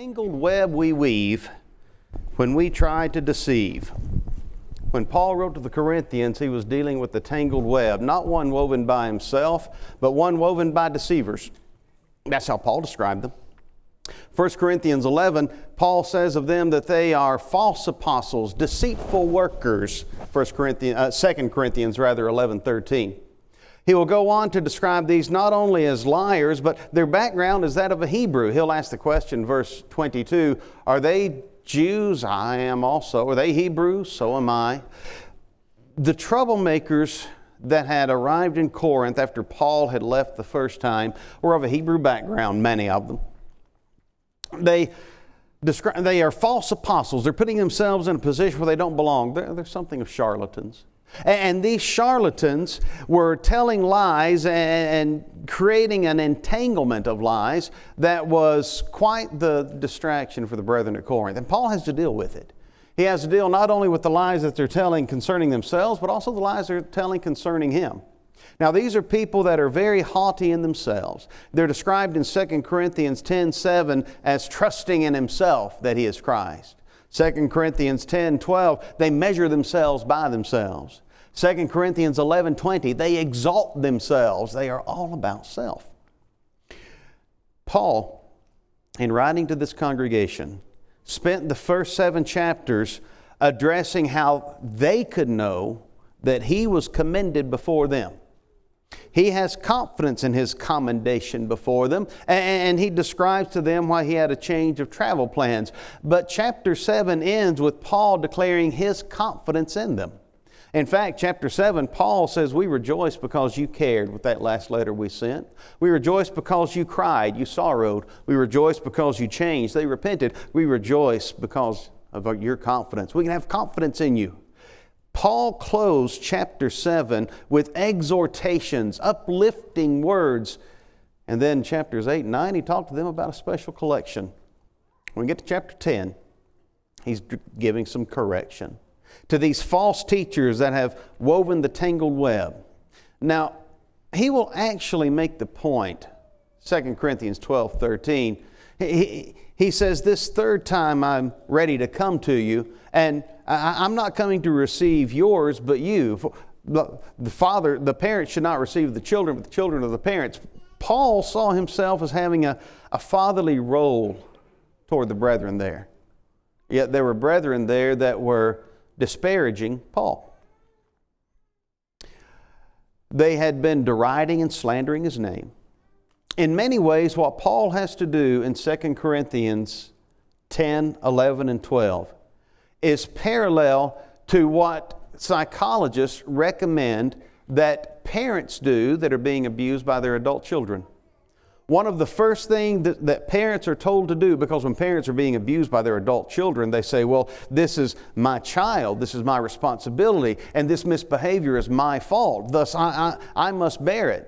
Tangled web we weave when we try to deceive. When Paul wrote to the Corinthians, he was dealing with the tangled web, not one woven by himself, but one woven by deceivers. That's how Paul described them. 1 Corinthians 11, Paul says of them that they are false apostles, deceitful workers. 2 Corinthians 11:13. He will go on to describe these not only as liars, but their background is that of a Hebrew. He'll ask the question, verse 22, are they Jews? I am also. Are they Hebrews? So am I. The troublemakers that had arrived in Corinth after Paul had left the first time were of a Hebrew background, many of them. They are false apostles. They're putting themselves in a position where they don't belong. They're something of charlatans. And these charlatans were telling lies and creating an entanglement of lies that was quite the distraction for the brethren at Corinth. And Paul has to deal with it. He has to deal not only with the lies that they're telling concerning themselves, but also the lies they're telling concerning him. Now, these are people that are very haughty in themselves. They're described in 2 Corinthians 10:7 as trusting in himself that he is Christ. 2 Corinthians 10:12, they measure themselves by themselves. 2 Corinthians 11:20, they exalt themselves. They are all about self. Paul, in writing to this congregation, spent the first 7 chapters addressing how they could know that he was commended before them. He has confidence in his commendation before them, and he describes to them why he had a change of travel plans. But chapter 7 ends with Paul declaring his confidence in them. In fact, chapter 7, Paul says, we rejoice because you cared with that last letter we sent. We rejoice because you cried, you sorrowed. We rejoice because you changed, they repented. We rejoice because of your confidence. We can have confidence in you. Paul closed chapter 7 with exhortations, uplifting words. And then chapters 8 and 9, he talked to them about a special collection. When we get to chapter 10, he's giving some correction to these false teachers that have woven the tangled web. Now, he will actually make the point, 2 Corinthians 12:13, he says, this third time I'm ready to come to you, and I'm not coming to receive yours, but you. The parents should not receive the children, but the children of the parents. Paul saw himself as having a fatherly role toward the brethren there. Yet there were brethren there that were disparaging Paul. They had been deriding and slandering his name. In many ways, what Paul has to do in 2 Corinthians 10, 11, and 12 is parallel to what psychologists recommend that parents do that are being abused by their adult children. One of the first things that parents are told to do, because when parents are being abused by their adult children, they say, well, this is my child, this is my responsibility, and this misbehavior is my fault, thus I must bear it.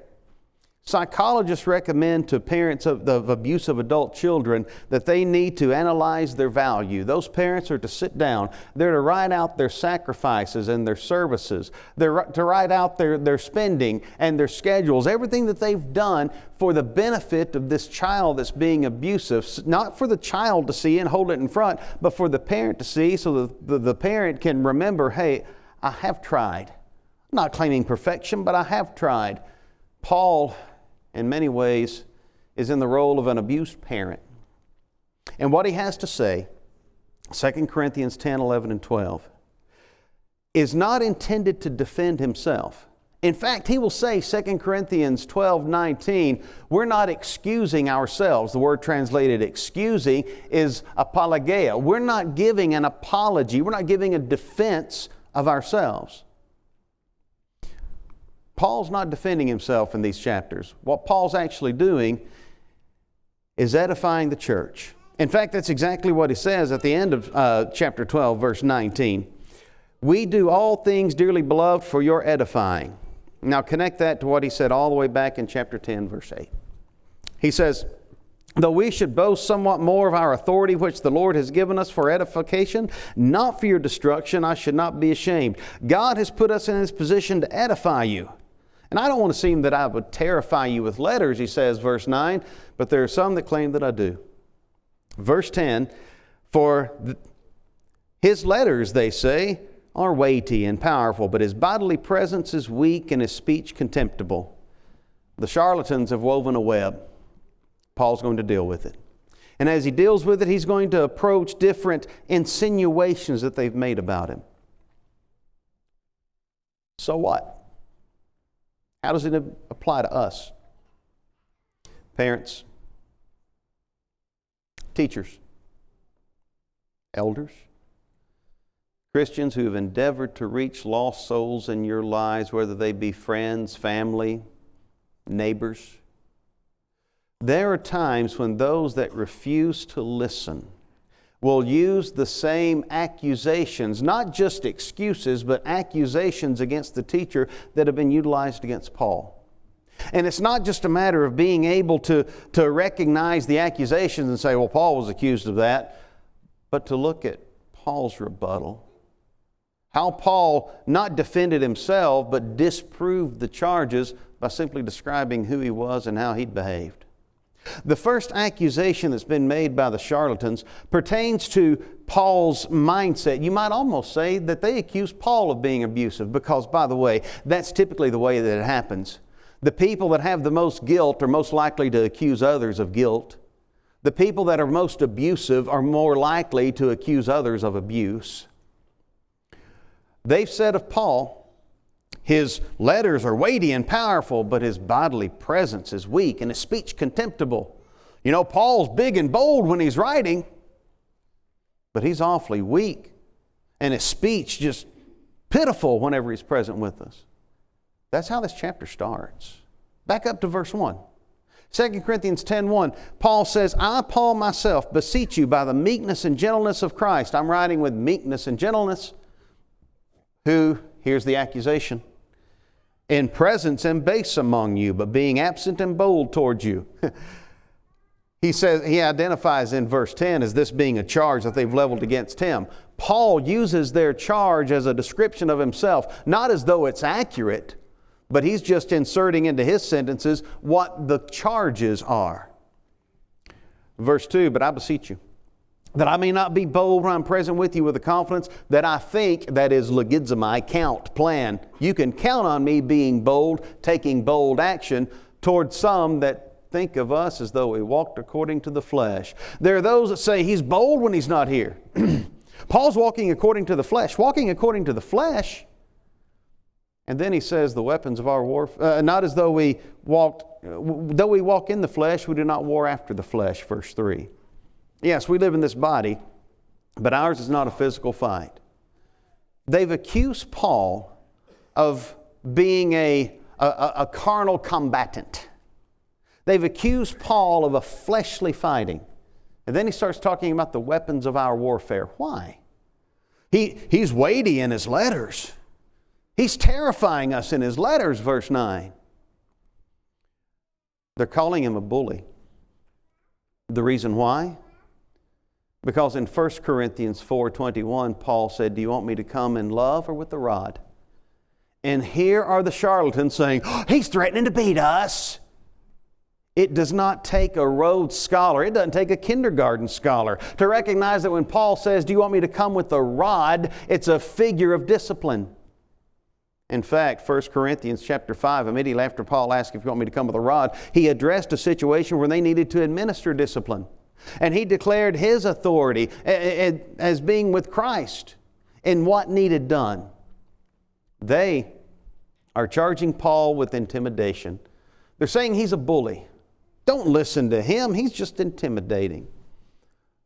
Psychologists recommend to parents of abusive adult children that they need to analyze their value. Those parents are to sit down. They're to write out their sacrifices and their services. They're to write out their spending and their schedules, everything that they've done for the benefit of this child that's being abusive. Not for the child to see and hold it in front, but for the parent to see so that the parent can remember, hey, I have tried. I'm not claiming perfection, but I have tried. Paul, in many ways, is in the role of an abused parent. And what he has to say, 2 Corinthians 10, 11, and 12, is not intended to defend himself. In fact, he will say, 2 Corinthians 12, 19, we're not excusing ourselves. The word translated excusing is apologia. We're not giving an apology. We're not giving a defense of ourselves. Paul's not defending himself in these chapters. What Paul's actually doing is edifying the church. In fact, that's exactly what he says at the end of chapter 12, verse 19. We do all things, dearly beloved, for your edifying. Now connect that to what he said all the way back in chapter 10, verse 8. He says, though we should boast somewhat more of our authority which the Lord has given us for edification, not for your destruction, I should not be ashamed. God has put us in this position to edify you. And I don't want to seem that I would terrify you with letters, he says, verse 9, but there are some that claim that I do. Verse 10, his letters, they say, are weighty and powerful, but his bodily presence is weak and his speech contemptible. The charlatans have woven a web. Paul's going to deal with it. And as he deals with it, he's going to approach different insinuations that they've made about him. So what? How does it apply to us? Parents, teachers, elders, Christians who have endeavored to reach lost souls in your lives, whether they be friends, family, neighbors. There are times when those that refuse to listen will use the same accusations, not just excuses, but accusations against the teacher that have been utilized against Paul. And it's not just a matter of being able to recognize the accusations and say, well, Paul was accused of that, but to look at Paul's rebuttal. How Paul not defended himself, but disproved the charges by simply describing who he was and how he'd behaved. The first accusation that's been made by the charlatans pertains to Paul's mindset. You might almost say that they accuse Paul of being abusive because, by the way, that's typically the way that it happens. The people that have the most guilt are most likely to accuse others of guilt. The people that are most abusive are more likely to accuse others of abuse. They've said of Paul, his letters are weighty and powerful, but his bodily presence is weak and his speech contemptible. You know, Paul's big and bold when he's writing, but he's awfully weak and his speech just pitiful whenever he's present with us. That's how this chapter starts. Back up to verse 1. 2 Corinthians 10:1, Paul says, I, Paul, myself, beseech you by the meekness and gentleness of Christ. I'm writing with meekness and gentleness. Who, here's the accusation, in presence am base among you, but being absent and bold towards you. He identifies in verse 10 as this being a charge that they've leveled against him. Paul uses their charge as a description of himself, not as though it's accurate, but he's just inserting into his sentences what the charges are. Verse 2, but I beseech you, that I may not be bold when I'm present with you with the confidence that I think, that is logizomai, count, plan. You can count on me being bold, taking bold action towards some that think of us as though we walked according to the flesh. There are those that say he's bold when he's not here. Paul's walking according to the flesh. Walking according to the flesh. And then he says the weapons of our warfare, not as though we walk in the flesh, we do not war after the flesh, verse 3. Yes, we live in this body, but ours is not a physical fight. They've accused Paul of being a carnal combatant. They've accused Paul of a fleshly fighting. And then he starts talking about the weapons of our warfare. Why? He's weighty in his letters. He's terrifying us in his letters, verse 9. They're calling him a bully. The reason why? Because in 1 Corinthians 4:21, Paul said, do you want me to come in love or with the rod? And here are the charlatans saying, oh, he's threatening to beat us. It does not take a Rhodes Scholar, it doesn't take a kindergarten scholar to recognize that when Paul says, do you want me to come with the rod, it's a figure of discipline. In fact, 1 Corinthians chapter 5, immediately after Paul asked if you want me to come with a rod, he addressed a situation where they needed to administer discipline. And he declared his authority as being with Christ in what needed done. They are charging Paul with intimidation. They're saying he's a bully. Don't listen to him. He's just intimidating.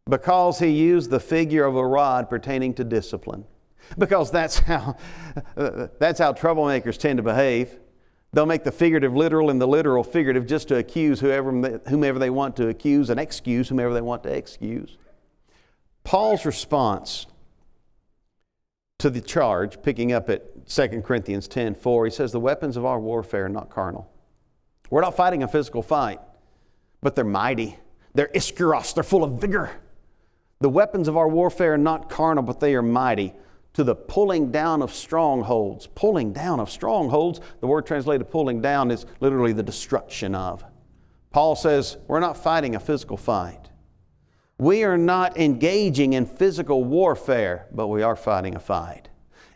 Because he used the figure of a rod pertaining to discipline. Because that's how troublemakers tend to behave. They'll make the figurative literal and the literal figurative just to accuse whomever they want to accuse and excuse whomever they want to excuse. Paul's response to the charge, picking up at 2 Corinthians 10:4, he says, the weapons of our warfare are not carnal. We're not fighting a physical fight, but they're mighty. They're ischyros. They're full of vigor. The weapons of our warfare are not carnal, but they are mighty to the pulling down of strongholds. Pulling down of strongholds, the word translated pulling down is literally the destruction of. Paul says, we're not fighting a physical fight. We are not engaging in physical warfare, but we are fighting a fight.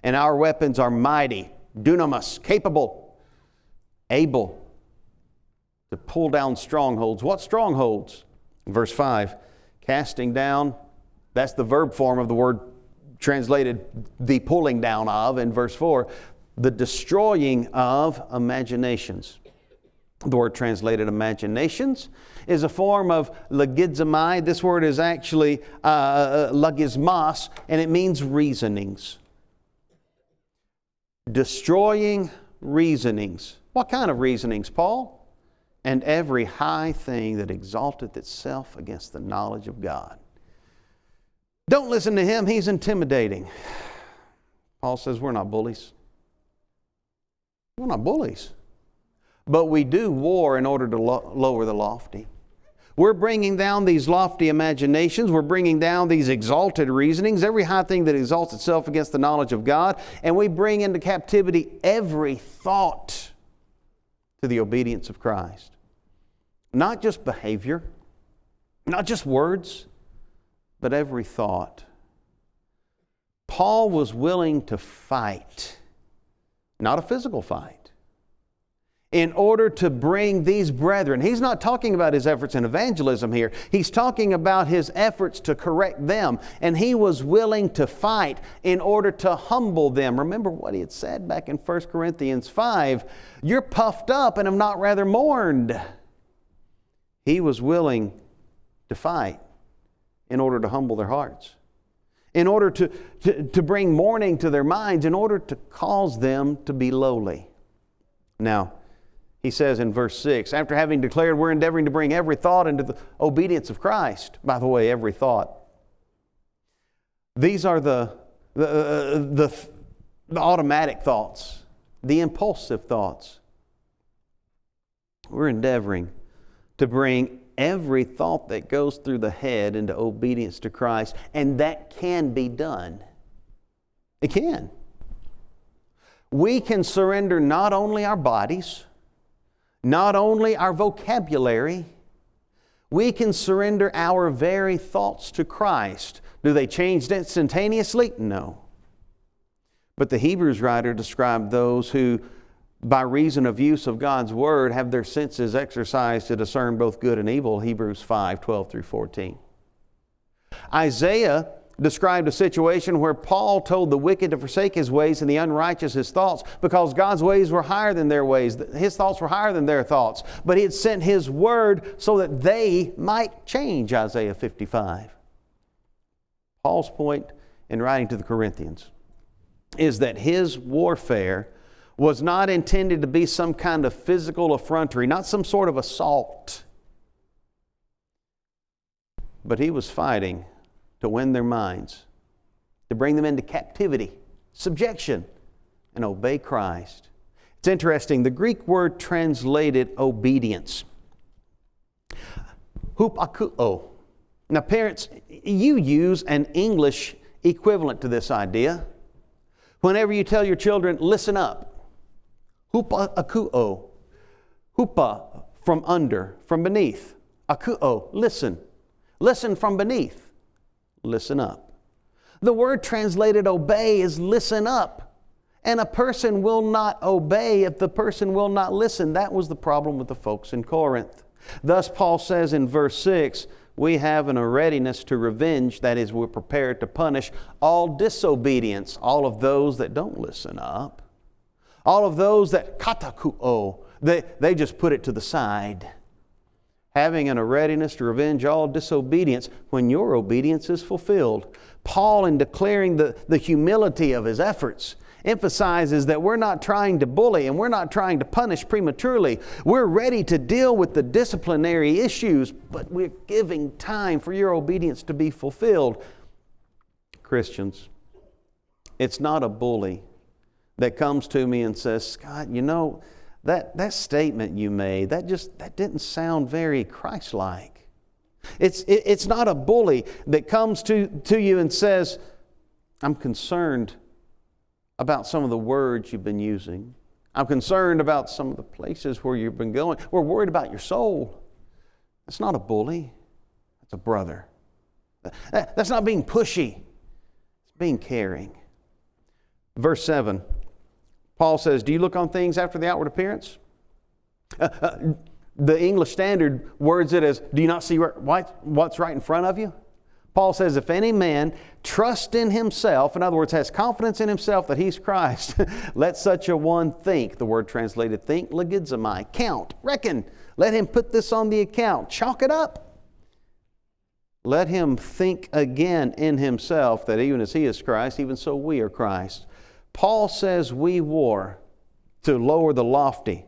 And our weapons are mighty, dunamis, capable, able to pull down strongholds. What strongholds? Verse 5, casting down, that's the verb form of the word translated the pulling down of. In verse 4, the destroying of imaginations. The word translated imaginations is a form of logizomai. This word is actually logismos, and it means reasonings. Destroying reasonings. What kind of reasonings, Paul? And every high thing that exalteth itself against the knowledge of God. Don't listen to him, he's intimidating. Paul says we're not bullies. We're not bullies. But we do war in order to lower the lofty. We're bringing down these lofty imaginations. We're bringing down these exalted reasonings, every high thing that exalts itself against the knowledge of God. And we bring into captivity every thought to the obedience of Christ. Not just behavior, not just words, but every thought. Paul was willing to fight, not a physical fight, in order to bring these brethren. He's not talking about his efforts in evangelism here. He's talking about his efforts to correct them. And he was willing to fight in order to humble them. Remember what he had said back in 1 Corinthians 5. You're puffed up and have not rather mourned. He was willing to fight in order to humble their hearts, in order to bring mourning to their minds, in order to cause them to be lowly. Now, he says in verse 6, after having declared we're endeavoring to bring every thought into the obedience of Christ. By the way, every thought. These are the automatic thoughts, the impulsive thoughts. We're endeavoring to bring every thought that goes through the head into obedience to Christ, and that can be done. It can. We can surrender not only our bodies, not only our vocabulary, we can surrender our very thoughts to Christ. Do they change instantaneously? No. But the Hebrews writer described those who, by reason of use of God's Word, have their senses exercised to discern both good and evil, Hebrews 5:12 through 14. Isaiah described a situation where Paul told the wicked to forsake his ways and the unrighteous his thoughts, because God's ways were higher than their ways. His thoughts were higher than their thoughts. But he had sent His Word so that they might change, Isaiah 55. Paul's point in writing to the Corinthians is that his warfare was not intended to be some kind of physical effrontery, not some sort of assault. But he was fighting to win their minds, to bring them into captivity, subjection, and obey Christ. It's interesting, the Greek word translated obedience, hupakuo. Now parents, you use an English equivalent to this idea. Whenever you tell your children, listen up, hupakuo. Hupa, from under, from beneath. Akuo, listen. Listen from beneath. Listen up. The word translated obey is listen up. And a person will not obey if the person will not listen. That was the problem with the folks in Corinth. Thus Paul says in verse 6, we have a readiness to revenge, that is, we're prepared to punish all disobedience, all of those that don't listen up, all of those that katakuo, they just put it to the side. Having a readiness to revenge all disobedience when your obedience is fulfilled. Paul, in declaring the humility of his efforts, emphasizes that we're not trying to bully and we're not trying to punish prematurely. We're ready to deal with the disciplinary issues, but we're giving time for your obedience to be fulfilled. Christians, it's not a bully that comes to me and says, Scott, you know, that statement you made, that didn't sound very Christ-like. It's not a bully that comes to you and says, I'm concerned about some of the words you've been using. I'm concerned about some of the places where you've been going. We're worried about your soul. That's not a bully. That's a brother. That's not being pushy. It's being caring. Verse 7, Paul says, do you look on things after the outward appearance? The English Standard words it as, do you not see what's right in front of you? Paul says, if any man trust in himself, in other words, has confidence in himself that he's Christ, let such a one think. The word translated think, legizomai, count, reckon. Let him put this on the account. Chalk it up. Let him think again in himself that even as he is Christ, even so we are Christ. Paul says we war to lower the lofty.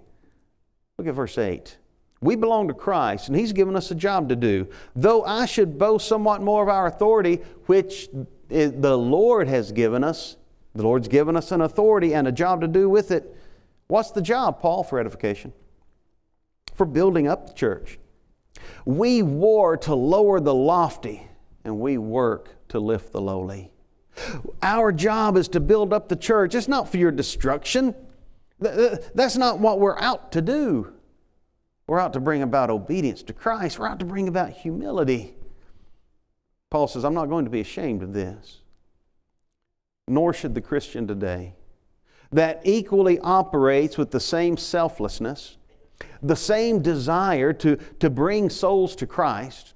Look at verse 8. We belong to Christ, and He's given us a job to do. Though I should boast somewhat more of our authority, which the Lord has given us. The Lord's given us an authority and a job to do with it. What's the job, Paul? For edification. For building up the church. We war to lower the lofty, and we work to lift the lowly. Our job is to build up the church. It's not for your destruction. That's not what we're out to do. We're out to bring about obedience to Christ. We're out to bring about humility. Paul says, I'm not going to be ashamed of this. Nor should the Christian today. That equally operates with the same selflessness, the same desire to bring souls to Christ.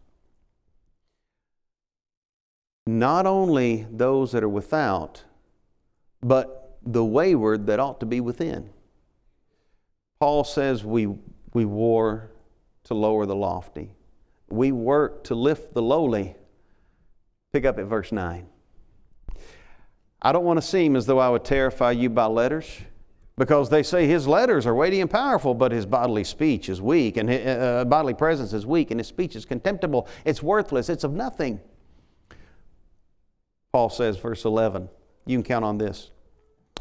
Not only those that are without, but the wayward that ought to be within. Paul says we war to lower the lofty. We work to lift the lowly. Pick up at verse 9. I don't want to seem as though I would terrify you by letters, because they say his letters are weighty and powerful, but his bodily speech is weak, and his bodily presence is weak, and his speech is contemptible. It's worthless. It's of nothing. Paul says, verse 11, you can count on this.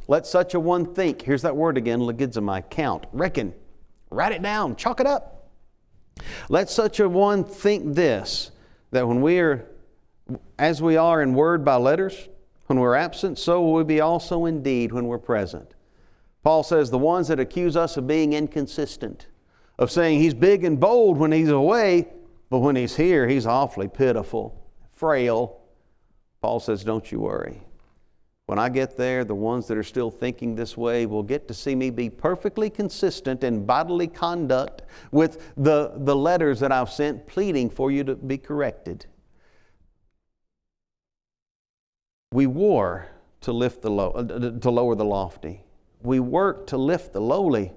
Let such a one think. Here's that word again, legizomai, count, reckon. Write it down. Chalk it up. Let such a one think this, that when we are, as we are in word by letters, when we're absent, so will we be also in deed when we're present. Paul says the ones that accuse us of being inconsistent, of saying he's big and bold when he's away, but when he's here, he's awfully pitiful, frail. Paul says, don't you worry. When I get there, the ones that are still thinking this way will get to see me be perfectly consistent in bodily conduct with the letters that I've sent pleading for you to be corrected. We war to lift the to lower the lofty. We work to lift the lowly,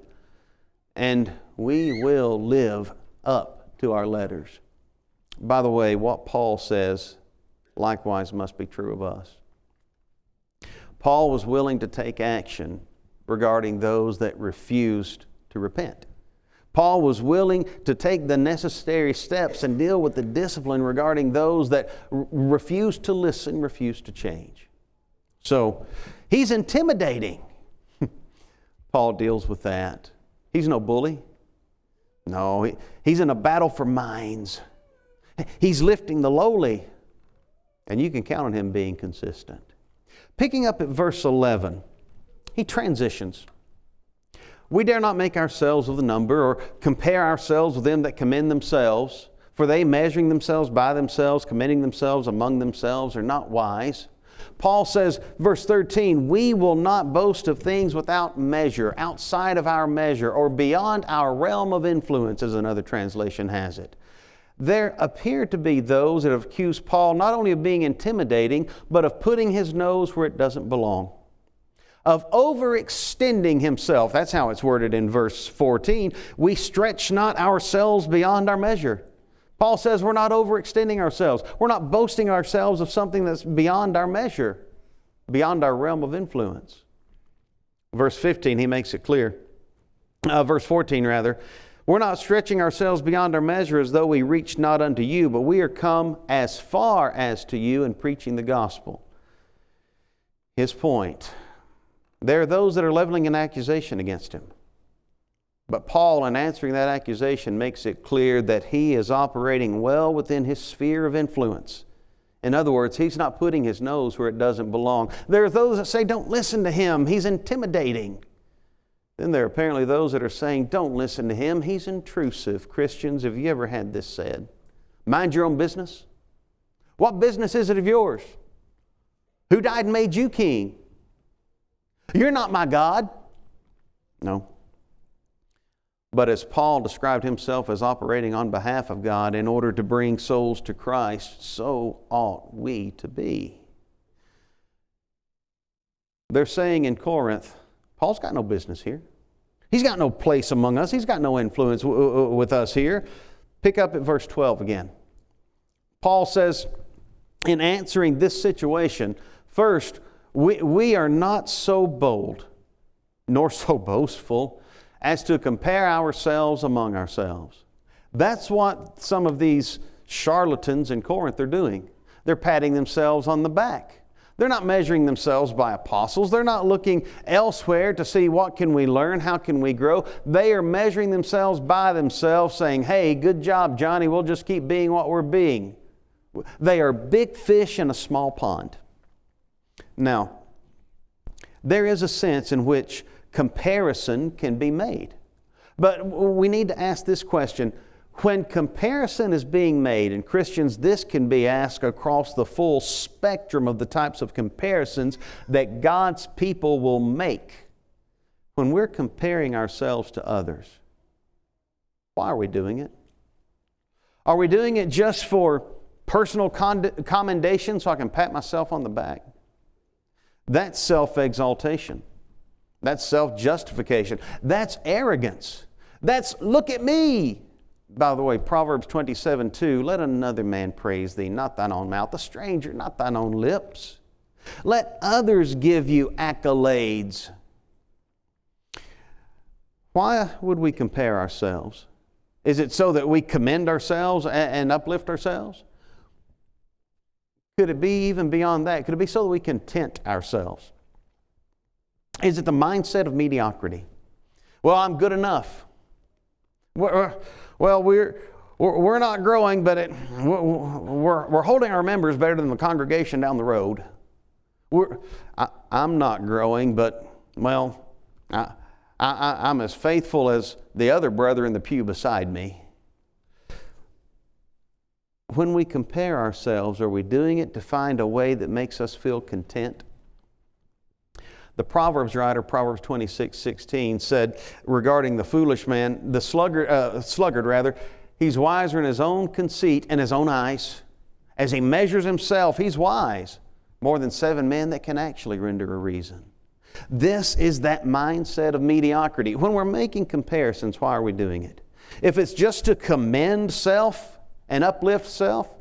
and we will live up to our letters. By the way, what Paul says likewise must be true of us. Paul was willing to take action regarding those that refused to repent. Paul was willing to take the necessary steps and deal with the discipline regarding those that refused to listen, refused to change. So, he's intimidating. Paul deals with that. He's no bully. No, he's in a battle for minds. He's lifting the lowly. And you can count on him being consistent. Picking up at verse 11, he transitions. We dare not make ourselves of the number or compare ourselves with them that commend themselves, for they, measuring themselves by themselves, commending themselves among themselves, are not wise. Paul says, verse 13, we will not boast of things without measure, outside of our measure, or beyond our realm of influence, as another translation has it. There appear to be those that have accused Paul not only of being intimidating, but of putting his nose where it doesn't belong. Of overextending himself. That's how it's worded in verse 14. We stretch not ourselves beyond our measure. Paul says we're not overextending ourselves. We're not boasting ourselves of something that's beyond our measure, beyond our realm of influence. Verse 15, he makes it clear. Verse 14, rather. We're not stretching ourselves beyond our measure as though we reached not unto you, but we are come as far as to you in preaching the gospel. His point. There are those that are leveling an accusation against him. But Paul, in answering that accusation, makes it clear that he is operating well within his sphere of influence. In other words, he's not putting his nose where it doesn't belong. There are those that say, don't listen to him, he's intimidating. Then there are apparently those that are saying, don't listen to him, he's intrusive. Christians, have you ever had this said? Mind your own business. What business is it of yours? Who died and made you king? You're not my God. No. But as Paul described himself as operating on behalf of God in order to bring souls to Christ, so ought we to be. They're saying in Corinth, Paul's got no business here. He's got no place among us. He's got no influence with us here. Pick up at verse 12 again. Paul says, in answering this situation, first, we are not so bold, nor so boastful, as to compare ourselves among ourselves. That's what some of these charlatans in Corinth are doing. They're patting themselves on the back. They're not measuring themselves by apostles. They're not looking elsewhere to see what can we learn, how can we grow. They are measuring themselves by themselves, saying, hey, good job, Johnny, we'll just keep being what we're being. They are big fish in a small pond. Now, there is a sense in which comparison can be made. But we need to ask this question. When comparison is being made, and Christians, this can be asked across the full spectrum of the types of comparisons that God's people will make. When we're comparing ourselves to others, why are we doing it? Are we doing it just for personal commendation so I can pat myself on the back? That's self-exaltation. That's self-justification. That's arrogance. That's, look at me. By the way, Proverbs 27:2, let another man praise thee, not thine own mouth, a stranger, not thine own lips. Let others give you accolades. Why would we compare ourselves? Is it so that we commend ourselves and uplift ourselves? Could it be even beyond that? Could it be so that we content ourselves? Is it the mindset of mediocrity? Well, I'm good enough. Well, we're not growing, but we're holding our members better than the congregation down the road. I'm not growing, but, well, I'm as faithful as the other brother in the pew beside me. When we compare ourselves, are we doing it to find a way that makes us feel content? The Proverbs writer, Proverbs 26:16, said regarding the foolish man, the sluggard, he's wiser in his own conceit and his own eyes. As he measures himself, he's wise, more than 7 men that can actually render a reason. This is that mindset of mediocrity. When we're making comparisons, why are we doing it? If it's just to commend self and uplift self,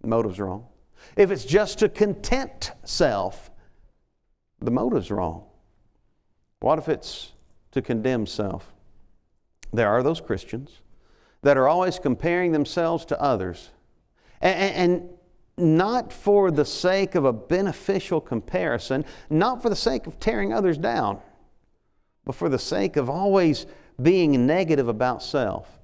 the motive's wrong. If it's just to content self, the motive's wrong. What if it's to condemn self? There are those Christians that are always comparing themselves to others. And not for the sake of a beneficial comparison, not for the sake of tearing others down, but for the sake of always being negative about self.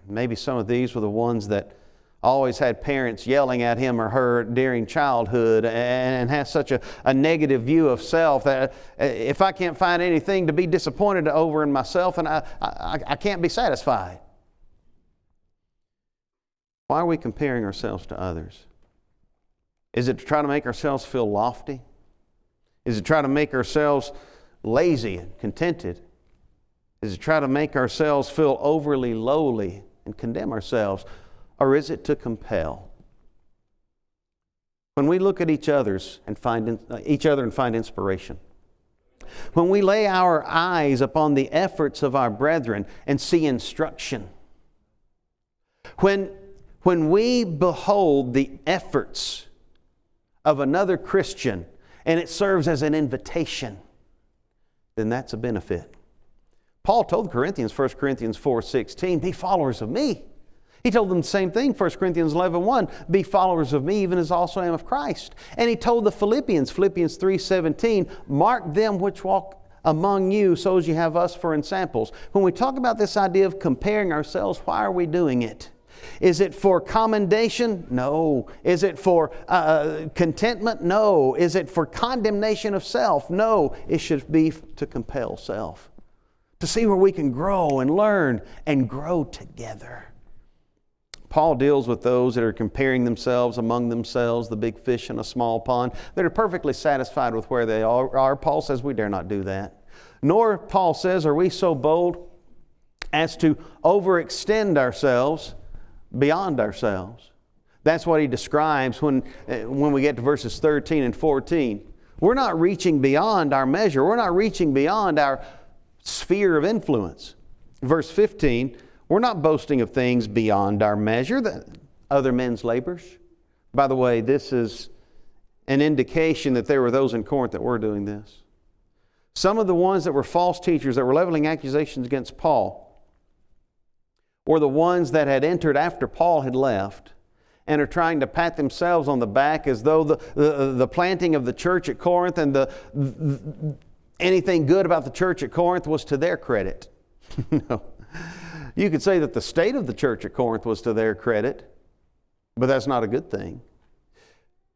Maybe some of these were the ones that always had parents yelling at him or her during childhood and has such a negative view of self that if I can't find anything to be disappointed over in myself, and I can't be satisfied. Why are we comparing ourselves to others? Is it to try to make ourselves feel lofty? Is it to try to make ourselves lazy and contented? Is it to try to make ourselves feel overly lowly and condemn ourselves? Or is it to compel? When we look at each other and find inspiration, when we lay our eyes upon the efforts of our brethren and see instruction, when we behold the efforts of another Christian and it serves as an invitation, then that's a benefit. Paul told the Corinthians, 1 Corinthians 4:16, be followers of me. He told them the same thing, 1 Corinthians 11:1, be followers of me even as also I am of Christ. And he told the Philippians, Philippians 3:17, mark them which walk among you so as you have us for ensamples. When we talk about this idea of comparing ourselves, why are we doing it? Is it for commendation? No. Is it for contentment? No. Is it for condemnation of self? No. It should be to compel self. To see where we can grow and learn and grow together. Paul deals with those that are comparing themselves among themselves, the big fish in a small pond, that are perfectly satisfied with where they are. Paul says we dare not do that. Nor, Paul says, are we so bold as to overextend ourselves beyond ourselves. That's what he describes when we get to verses 13 and 14. We're not reaching beyond our measure. We're not reaching beyond our sphere of influence. Verse 15, we're not boasting of things beyond our measure, other men's labors. By the way, this is an indication that there were those in Corinth that were doing this. Some of the ones that were false teachers that were leveling accusations against Paul were the ones that had entered after Paul had left and are trying to pat themselves on the back as though the planting of the church at Corinth and anything good about the church at Corinth was to their credit. No. You could say that the state of the church at Corinth was to their credit, but that's not a good thing.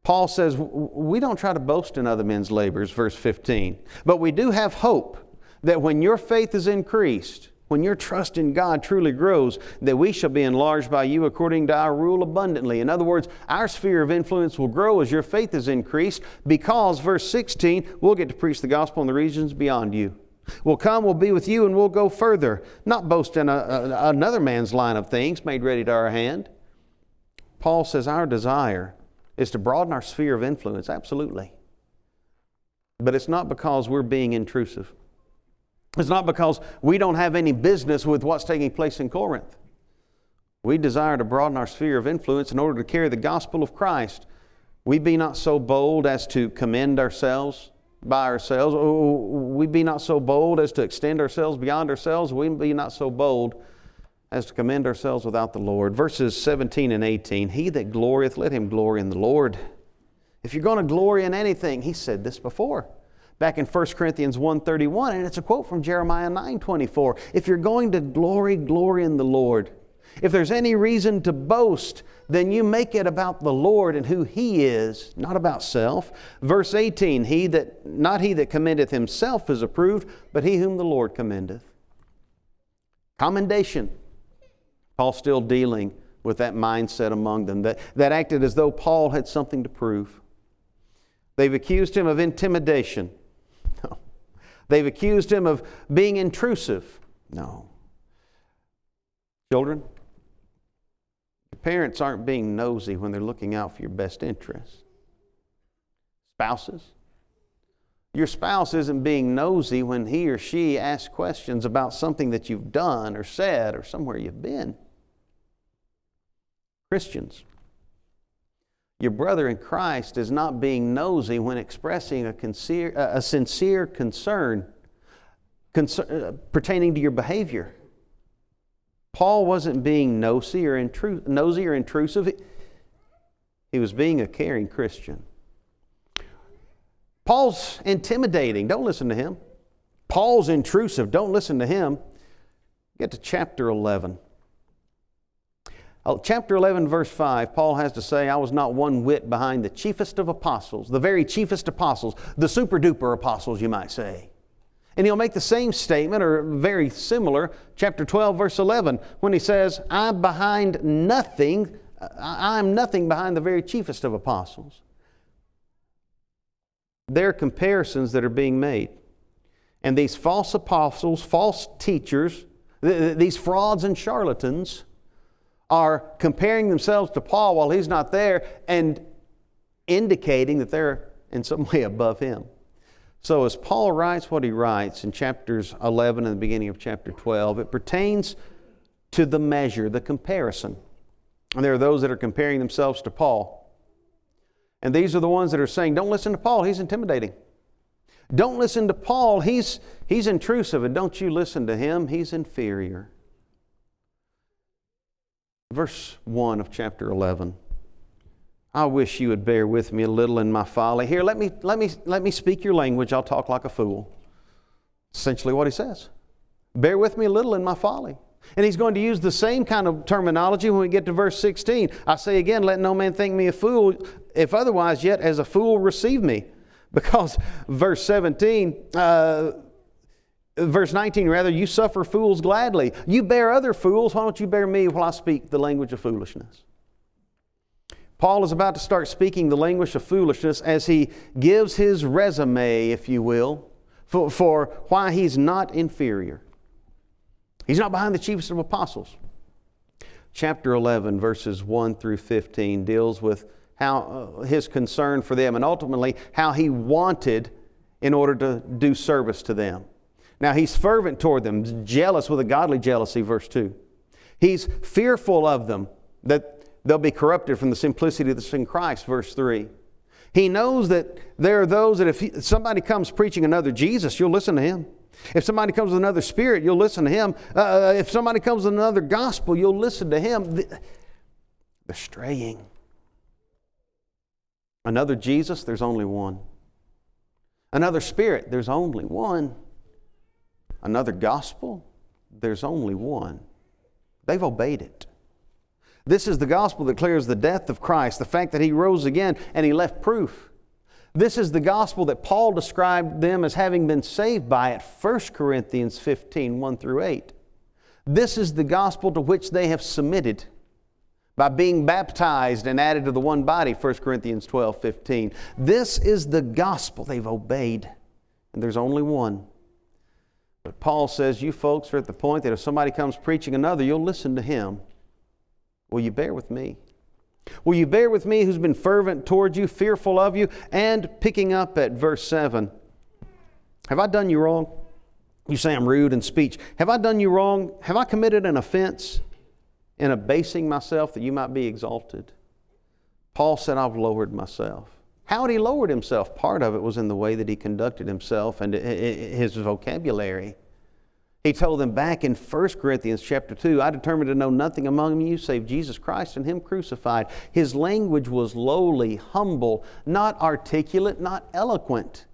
Paul says, we don't try to boast in other men's labors, verse 15, but we do have hope that when your faith is increased, when your trust in God truly grows, that we shall be enlarged by you according to our rule abundantly. In other words, our sphere of influence will grow as your faith is increased because, verse 16, we'll get to preach the gospel in the regions beyond you. We'll come, we'll be with you, and we'll go further. Not boast in another man's line of things made ready to our hand. Paul says our desire is to broaden our sphere of influence, absolutely. But it's not because we're being intrusive. It's not because we don't have any business with what's taking place in Corinth. We desire to broaden our sphere of influence in order to carry the gospel of Christ. We be not so bold as to commend ourselves by ourselves. We be not so bold as to extend ourselves beyond ourselves. We be not so bold as to commend ourselves without the Lord. Verses 17 and 18, he that glorieth, let him glory in the Lord. If you're going to glory in anything, he said this before, back in 1 Corinthians 1:31, and it's a quote from Jeremiah 9:24. If you're going to glory, glory in the Lord. If there's any reason to boast, then you make it about the Lord and who He is, not about self. Verse 18, not he that commendeth himself is approved, but he whom the Lord commendeth. Commendation. Paul's still dealing with that mindset among them that acted as though Paul had something to prove. They've accused him of intimidation. No. They've accused him of being intrusive. No. Children, your parents aren't being nosy when they're looking out for your best interests. Spouses, your spouse isn't being nosy when he or she asks questions about something that you've done or said or somewhere you've been. Christians, your brother in Christ is not being nosy when expressing a sincere concern pertaining to your behavior. Paul wasn't being nosy or intrusive. He was being a caring Christian. Paul's intimidating. Don't listen to him. Paul's intrusive. Don't listen to him. Get to chapter 11. Chapter 11, verse 5, Paul has to say, I was not one whit behind the chiefest of apostles, the very chiefest apostles, the super-duper apostles, you might say. And he'll make the same statement, or very similar, chapter 12, verse 11, when he says, I'm nothing behind the very chiefest of apostles. There are comparisons that are being made. And these false apostles, false teachers, these frauds and charlatans are comparing themselves to Paul while he's not there and indicating that they're in some way above him. So as Paul writes what he writes in chapters 11 and the beginning of chapter 12, it pertains to the measure, the comparison. And there are those that are comparing themselves to Paul. And these are the ones that are saying, don't listen to Paul, he's intimidating. Don't listen to Paul, he's intrusive. And don't you listen to him, he's inferior. Verse 1 of chapter 11. I wish you would bear with me a little in my folly. Here, let me speak your language. I'll talk like a fool. Essentially what he says. Bear with me a little in my folly. And he's going to use the same kind of terminology when we get to verse 16. I say again, let no man think me a fool, if otherwise yet as a fool receive me. Because verse 17, Verse 19, rather, you suffer fools gladly. You bear other fools. Why don't you bear me while I speak the language of foolishness? Paul is about to start speaking the language of foolishness as he gives his resume, if you will, for why he's not inferior. He's not behind the chiefest of apostles. Chapter 11, verses 1 through 15, deals with how his concern for them and ultimately how he wanted in order to do service to them. Now, he's fervent toward them, jealous with a godly jealousy, verse 2. He's fearful of them, that they'll be corrupted from the simplicity that's in Christ, verse 3. He knows that there are those that if somebody comes preaching another Jesus, you'll listen to him. If somebody comes with another spirit, you'll listen to him. If somebody comes with another gospel, you'll listen to him. They're straying. Another Jesus, there's only one. Another spirit, there's only one. Another gospel, there's only one. They've obeyed it. This is the gospel that declares the death of Christ, the fact that He rose again and He left proof. This is the gospel that Paul described them as having been saved by at 1 Corinthians 15, 1 through 8. This is the gospel to which they have submitted by being baptized and added to the one body, 1 Corinthians 12, 15. This is the gospel they've obeyed, and there's only one. But Paul says, you folks are at the point that if somebody comes preaching another, you'll listen to him. Will you bear with me? Will you bear with me who's been fervent toward you, fearful of you? And picking up at verse 7, have I done you wrong? You say I'm rude in speech. Have I done you wrong? Have I committed an offense in abasing myself that you might be exalted? Paul said, I've lowered myself. How had he lowered himself? Part of it was in the way that he conducted himself and his vocabulary. He told them back in 1 Corinthians chapter 2, I determined to know nothing among you save Jesus Christ and Him crucified. His language was lowly, humble, not articulate, not eloquent.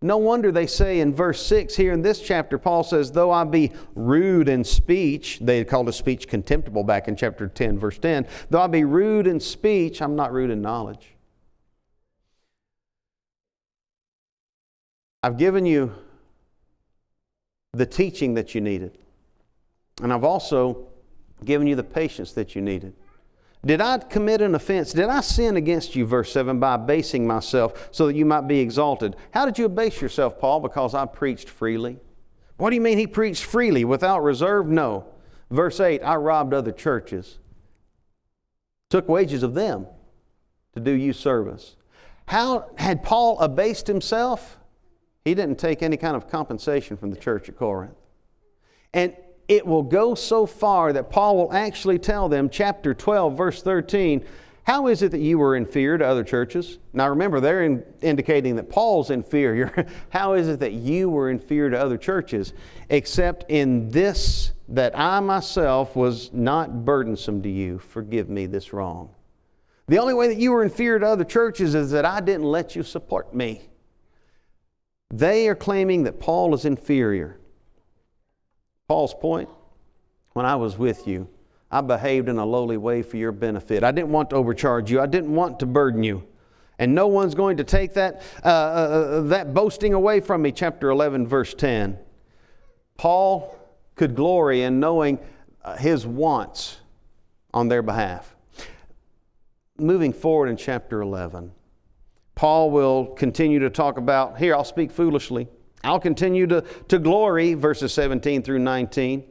No wonder they say in verse 6 here in this chapter, Paul says, though I be rude in speech, they called his speech contemptible back in chapter 10, verse 10. Though I be rude in speech, I'm not rude in knowledge. I've given you the teaching that you needed. And I've also given you the patience that you needed. Did I commit an offense? Did I sin against you, verse 7, by abasing myself so that you might be exalted? How did you abase yourself, Paul? Because I preached freely. What do you mean he preached freely, without reserve? No. Verse 8, I robbed other churches, took wages of them to do you service. How had Paul abased himself? He didn't take any kind of compensation from the church at Corinth. And it will go so far that Paul will actually tell them, chapter 12, verse 13, how is it that you were inferior to other churches? Now remember, they're indicating that Paul's inferior. How is it that you were inferior to other churches? Except in this, that I myself was not burdensome to you. Forgive me this wrong. The only way that you were inferior to other churches is that I didn't let you support me. They are claiming that Paul is inferior. Paul's point, when I was with you, I behaved in a lowly way for your benefit. I didn't want to overcharge you. I didn't want to burden you. And no one's going to take that boasting away from me. Chapter 11, verse 10. Paul could glory in knowing his wants on their behalf. Moving forward in chapter 11, Paul will continue to talk about, here, I'll speak foolishly. I'll continue to glory, verses 17 through 19.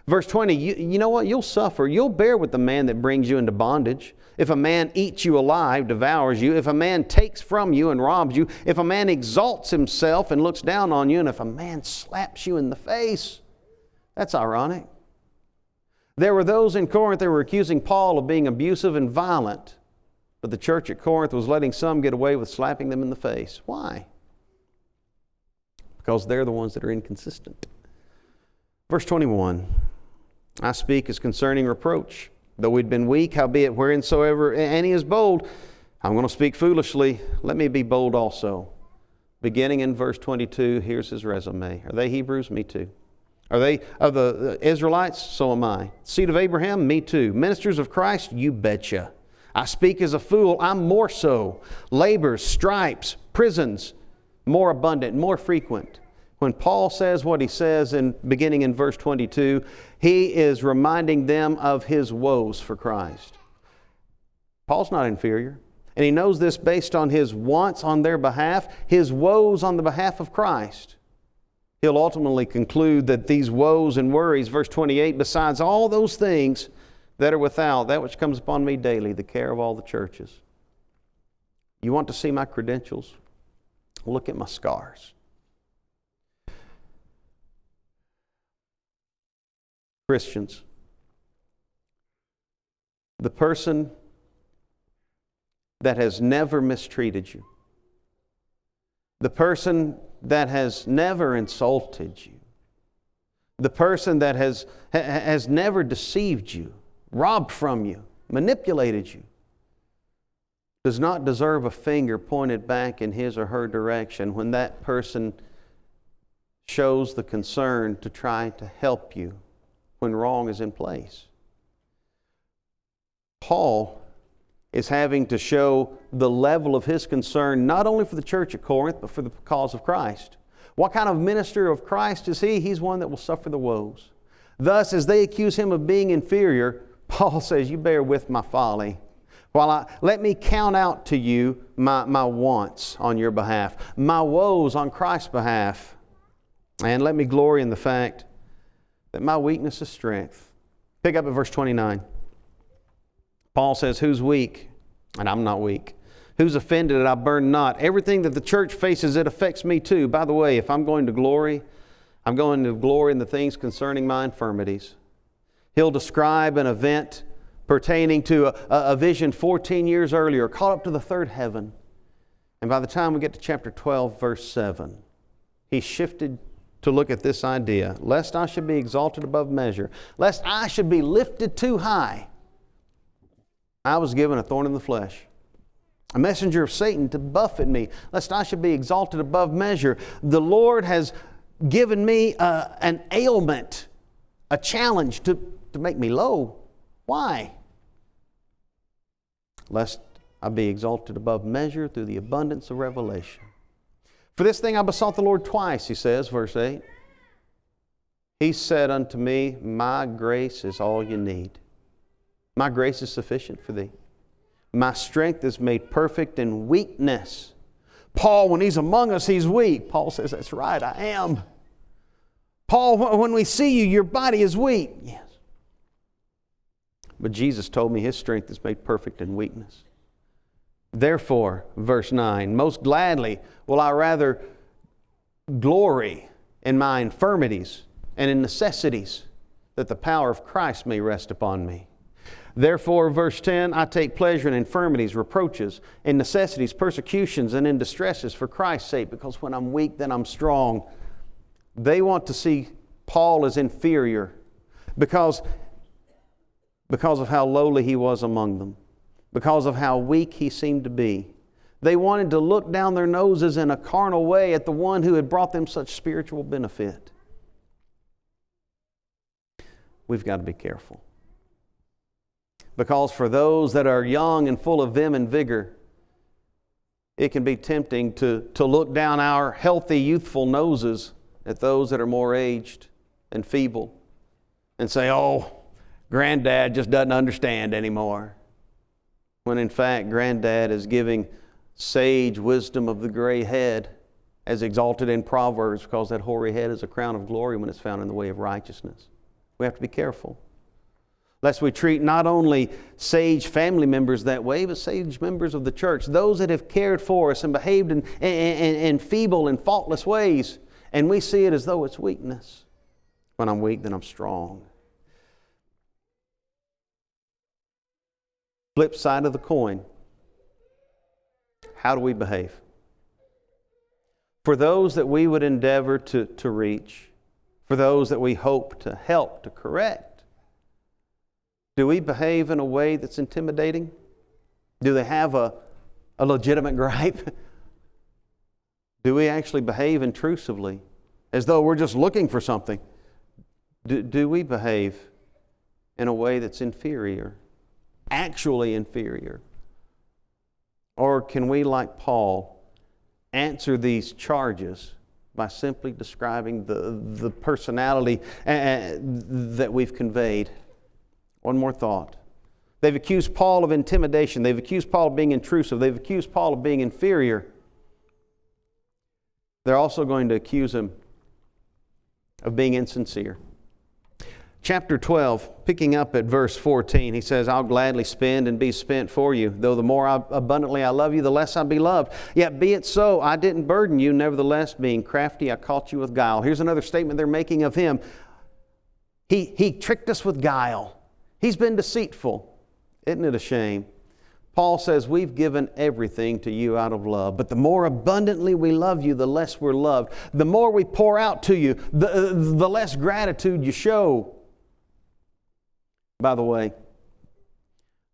Verse 20, you know what? You'll suffer. You'll bear with the man that brings you into bondage. If a man eats you alive, devours you. If a man takes from you and robs you. If a man exalts himself and looks down on you. And if a man slaps you in the face. That's ironic. There were those in Corinth that were accusing Paul of being abusive and violent. But the church at Corinth was letting some get away with slapping them in the face. Why? Because they're the ones that are inconsistent. Verse 21, I speak as concerning reproach. Though we'd been weak, howbeit whereinsoever any is bold, I'm going to speak foolishly. Let me be bold also. Beginning in verse 22, here's his resume. Are they Hebrews? Me too. Are they of the Israelites? So am I. Seed of Abraham? Me too. Ministers of Christ? You betcha. I speak as a fool, I'm more so. Labors, stripes, prisons, more abundant, more frequent. When Paul says what he says beginning in verse 22, he is reminding them of his woes for Christ. Paul's not inferior. And he knows this based on his wants on their behalf, his woes on the behalf of Christ. He'll ultimately conclude that these woes and worries, verse 28, besides all those things that are without, that which comes upon me daily, the care of all the churches. You want to see my credentials? Look at my scars. Christians, the person that has never mistreated you, the person that has never insulted you, the person that has never deceived you, robbed from you, manipulated you, does not deserve a finger pointed back in his or her direction when that person shows the concern to try to help you when wrong is in place. Paul is having to show the level of his concern not only for the church at Corinth, but for the cause of Christ. What kind of minister of Christ is he? He's one that will suffer the woes. Thus, as they accuse him of being inferior, Paul says, you bear with my folly. Let me count out to you my wants on your behalf, my woes on Christ's behalf. And let me glory in the fact that my weakness is strength. Pick up at verse 29. Paul says, who's weak? And I'm not weak. Who's offended and I burn not? Everything that the church faces, it affects me too. By the way, if I'm going to glory, I'm going to glory in the things concerning my infirmities. He'll describe an event pertaining to a vision 14 years earlier, caught up to the third heaven. And by the time we get to chapter 12, verse 7, he shifted to look at this idea, lest I should be exalted above measure, lest I should be lifted too high. I was given a thorn in the flesh, a messenger of Satan to buffet me, lest I should be exalted above measure. The Lord has given me an ailment, a challenge to make me low. Why? Lest I be exalted above measure through the abundance of revelation. For this thing I besought the Lord twice, he says, verse 8. He said unto me, my grace is all you need. My grace is sufficient for thee. My strength is made perfect in weakness. Paul, when he's among us, he's weak. Paul says, that's right, I am. Paul, when we see you, your body is weak. Yes. But Jesus told me his strength is made perfect in weakness. Therefore, verse 9, most gladly will I rather glory in my infirmities and in necessities, that the power of Christ may rest upon me. Therefore, verse 10, I take pleasure in infirmities, reproaches, in necessities, persecutions, and in distresses for Christ's sake, because when I'm weak, then I'm strong. They want to see Paul as inferior because of how lowly he was among them, because of how weak he seemed to be. They wanted to look down their noses in a carnal way at the one who had brought them such spiritual benefit. We've got to be careful. Because for those that are young and full of vim and vigor, it can be tempting to look down our healthy, youthful noses at those that are more aged and feeble and say, oh, Granddad just doesn't understand anymore. When in fact, Granddad is giving sage wisdom of the gray head as exalted in Proverbs, because that hoary head is a crown of glory when it's found in the way of righteousness. We have to be careful, lest we treat not only sage family members that way, but sage members of the church, those that have cared for us and behaved in feeble and faultless ways, and we see it as though it's weakness. When I'm weak, then I'm strong. Flip side of the coin. How do we behave? For those that we would endeavor to reach, for those that we hope to help, to correct, do we behave in a way that's intimidating? Do they have a legitimate gripe? Do we actually behave intrusively, as though we're just looking for something? Do we behave in a way that's inferior, actually inferior? Or can we, like Paul, answer these charges by simply describing the personality that we've conveyed. One more thought. They've accused Paul of intimidation. They've accused Paul of being intrusive. They've accused Paul of being inferior. They're also going to accuse him of being insincere. Chapter 12, picking up at verse 14, he says, I'll gladly spend and be spent for you. Though the more abundantly I love you, the less I be loved. Yet be it so, I didn't burden you. Nevertheless, being crafty, I caught you with guile. Here's another statement they're making of him. He tricked us with guile. He's been deceitful. Isn't it a shame? Paul says, we've given everything to you out of love. But the more abundantly we love you, the less we're loved. The more we pour out to you, the less gratitude you show. By the way,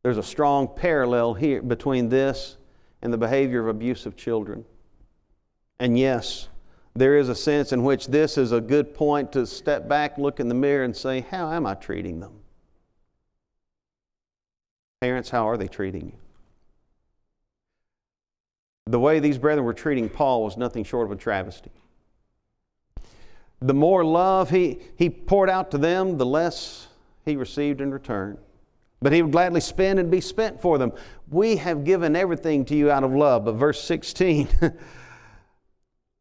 there's a strong parallel here between this and the behavior of abusive children. And yes, there is a sense in which this is a good point to step back, look in the mirror and say, how am I treating them? Parents, how are they treating you? The way these brethren were treating Paul was nothing short of a travesty. The more love he poured out to them, the less he received in return. But he would gladly spend and be spent for them. We have given everything to you out of love. But verse 16,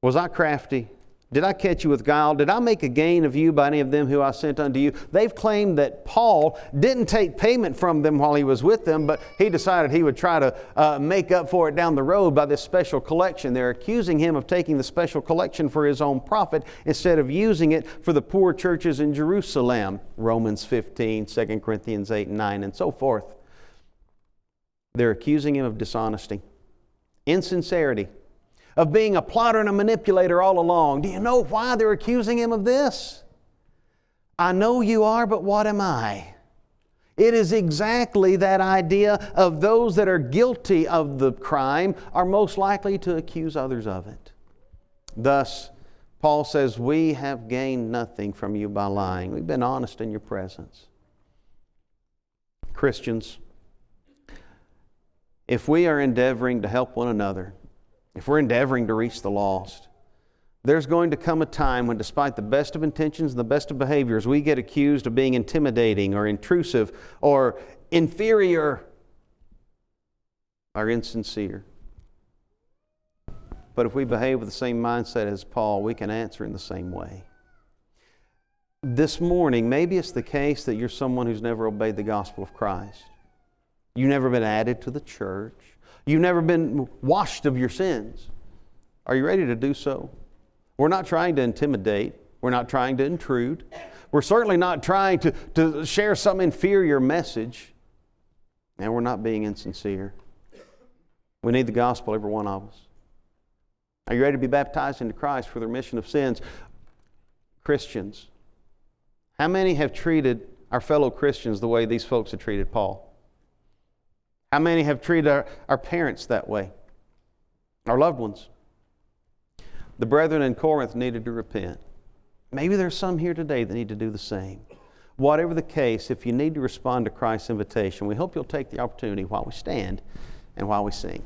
was I crafty? Did I catch you with guile? Did I make a gain of you by any of them who I sent unto you? They've claimed that Paul didn't take payment from them while he was with them, but he decided he would try to make up for it down the road by this special collection. They're accusing him of taking the special collection for his own profit instead of using it for the poor churches in Jerusalem. Romans 15, 2 Corinthians 8 and 9, and so forth. They're accusing him of dishonesty, insincerity, of being a plotter and a manipulator all along. Do you know why they're accusing him of this? I know you are, but what am I? It is exactly that idea of those that are guilty of the crime are most likely to accuse others of it. Thus, Paul says, we have gained nothing from you by lying. We've been honest in your presence. Christians, if we are endeavoring to help one another, if we're endeavoring to reach the lost, there's going to come a time when, despite the best of intentions and the best of behaviors, we get accused of being intimidating or intrusive or inferior or insincere. But if we behave with the same mindset as Paul, we can answer in the same way. This morning, maybe it's the case that you're someone who's never obeyed the gospel of Christ. You've never been added to the church. You've never been washed of your sins. Are you ready to do so? We're not trying to intimidate. We're not trying to intrude. We're certainly not trying to share some inferior message. And we're not being insincere. We need the gospel, every one of us. Are you ready to be baptized into Christ for the remission of sins? Christians, how many have treated our fellow Christians the way these folks have treated Paul? How many have treated our parents that way? Our loved ones? The brethren in Corinth needed to repent. Maybe there's some here today that need to do the same. Whatever the case, if you need to respond to Christ's invitation, we hope you'll take the opportunity while we stand and while we sing.